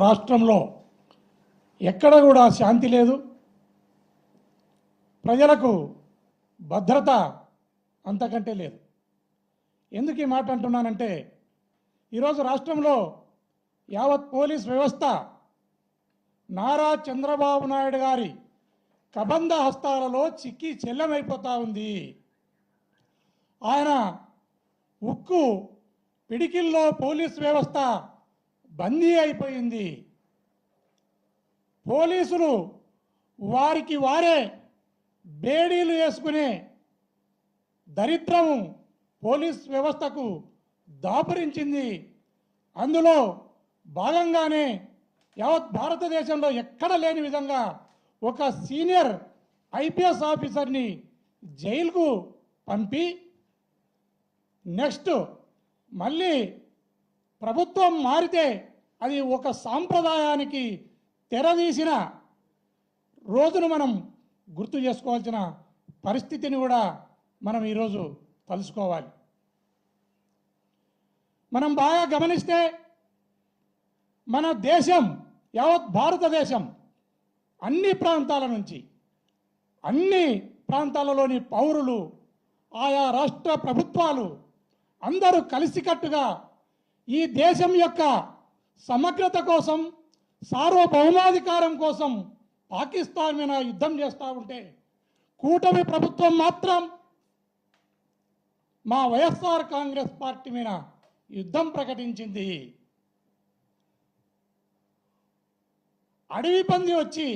రాష్ట్రంలో ఎక్కడ కూడా శాంతి లేదు, ప్రజలకు భద్రత అంతకంటే లేదు. ఎందుకు ఈ మాట అంటున్నానంటే, ఈరోజు రాష్ట్రంలో యావత్ పోలీస్ వ్యవస్థ నారా చంద్రబాబు నాయుడు గారి కబంధ హస్తాలలో చిక్కి చెల్లమైపోతూ ఉంది. ఆయన ఉక్కు పిడికిల్లో పోలీస్ వ్యవస్థ బందీ అయిపోయింది. పోలీసులు వారికి వారే బేడీలు వేసుకునే దరిద్రము పోలీస్ వ్యవస్థకు దాపురించింది. అందులో భాగంగానే యావత్ భారతదేశంలో ఎక్కడ లేని విధంగా ఒక సీనియర్ ఐపీఎస్ ఆఫీసర్ని జైలుకు పంపి నెక్స్ట్ మళ్ళీ ప్రభుత్వం మారితే అది ఒక సాంప్రదాయానికి తెరదీసిన రోజును మనం గుర్తు చేసుకోవాల్సిన పరిస్థితిని కూడా మనం ఈరోజు తెలుసుకోవాలి. మనం బాగా గమనిస్తే మన దేశం యావత్ భారతదేశం అన్ని ప్రాంతాల నుంచి అన్ని ప్రాంతాలలోని పౌరులు ఆయా రాష్ట్ర ప్రభుత్వాలు అందరూ కలిసికట్టుగా ఈ దేశం యొక్క సమగ్రత కోసం సార్వభౌమాధికారం కోసం పాకిస్తాన్ మీద యుద్ధం చేస్తూ ఉంటే కూటమి ప్రభుత్వం మాత్రం మా వైఎస్ఆర్ కాంగ్రెస్ పార్టీ మీద యుద్ధం ప్రకటించింది. అడవి పంది వచ్చి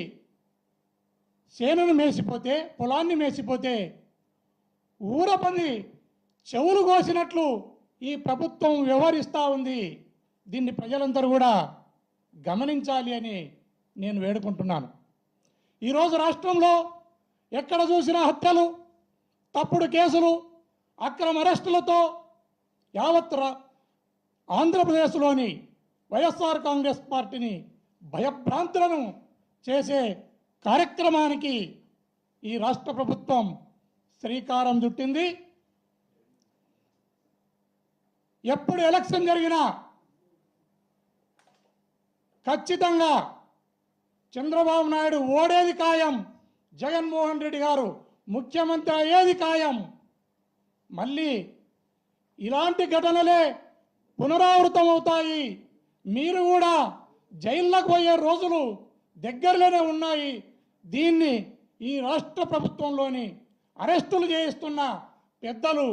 చేనును మేసిపోతే, పొలాన్ని మేసిపోతే ఊర పంది చెవులు కోసినట్లు ఈ ప్రభుత్వం వ్యవహరిస్తూ ఉంది. దీన్ని ప్రజలందరూ కూడా గమనించాలి అని నేను వేడుకుంటున్నాను. ఈరోజు రాష్ట్రంలో ఎక్కడ చూసినా హత్యలు, తప్పుడు కేసులు, అక్రమ అరెస్టులతో యావత్ ఆంధ్రప్రదేశ్లోని వైఎస్ఆర్ కాంగ్రెస్ పార్టీని భయభ్రాంతులను చేసే కార్యక్రమానికి ఈ రాష్ట్ర ప్రభుత్వం శ్రీకారం చుట్టింది. ఎప్పుడు ఎలక్షన్ జరిగినా ఖచ్చితంగా చంద్రబాబు నాయుడు ఓడేది ఖాయం, జగన్మోహన్ రెడ్డి గారు ముఖ్యమంత్రి అయ్యేది ఖాయం. మళ్ళీ ఇలాంటి ఘటనలే పునరావృతం అవుతాయి. మీరు కూడా జైల్లోకి పోయే రోజులు దగ్గరలోనే ఉన్నాయి. దీన్ని ఈ రాష్ట్ర ప్రభుత్వంలోని అరెస్టులు చేయిస్తున్న పెద్దలు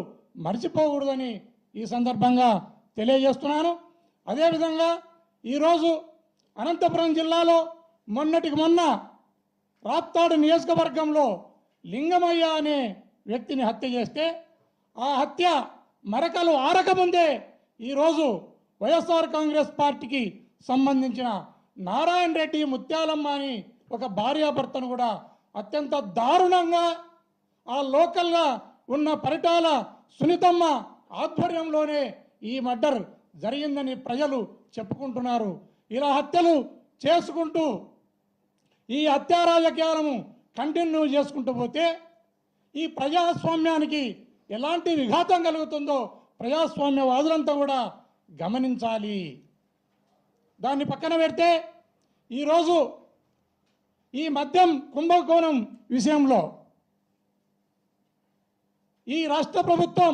మర్చిపోకూడదని ఈ సందర్భంగా తెలియజేస్తున్నాను. అదేవిధంగా ఈరోజు అనంతపురం జిల్లాలో మొన్నటికి మొన్న రాప్తాడు నియోజకవర్గంలో లింగమయ్య అనే వ్యక్తిని హత్య చేస్తే ఆ హత్య మరకలు ఆరకముందే ఈరోజు వైఎస్ఆర్ కాంగ్రెస్ పార్టీకి సంబంధించిన నారాయణ రెడ్డి, ముత్యాలమ్మ అని ఒక భార్యాభర్తను కూడా అత్యంత దారుణంగా ఆ లోకల్గా ఉన్న పరిటాల సునీతమ్మ ఆధ్వర్యంలోనే ఈ మర్డర్ జరిగిందని ప్రజలు చెప్పుకుంటున్నారు. ఇలా హత్యలు చేసుకుంటూ ఈ హత్యా రాజకీయాలను కంటిన్యూ చేసుకుంటూ పోతే ఈ ప్రజాస్వామ్యానికి ఎలాంటి విఘాతం కలుగుతుందో ప్రజాస్వామ్యవాదులంతా కూడా గమనించాలి. దాన్ని పక్కన పెడితే ఈరోజు ఈ మద్యం కుంభకోణం విషయంలో ఈ రాష్ట్ర ప్రభుత్వం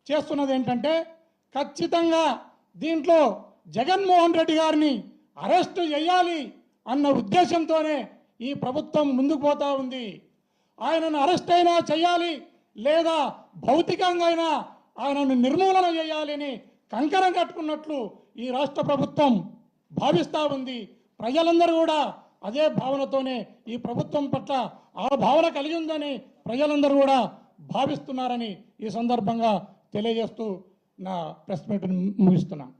చేస్తున్నది ఏంటంటే, ఖచ్చితంగా దీంట్లో జగన్మోహన్ రెడ్డి గారిని అరెస్టు చేయాలి అన్న ఉద్దేశంతోనే ఈ ప్రభుత్వం ముందుకు పోతూ ఉంది. ఆయనను అరెస్ట్ అయినా చేయాలి, లేదా భౌతికంగా అయినా ఆయనను నిర్మూలన చేయాలని కంకణం కట్టుకున్నట్లు ఈ రాష్ట్ర ప్రభుత్వం భావిస్తూ ఉంది. ప్రజలందరూ కూడా అదే భావనతోనే ఈ ప్రభుత్వం పట్ల ఆ భావన కలిగి ఉందని ప్రజలందరూ కూడా భావిస్తున్నారని ఈ సందర్భంగా తెలియజేస్తూ నా ప్రెస్ మీట్ ముగిస్తున్నాను.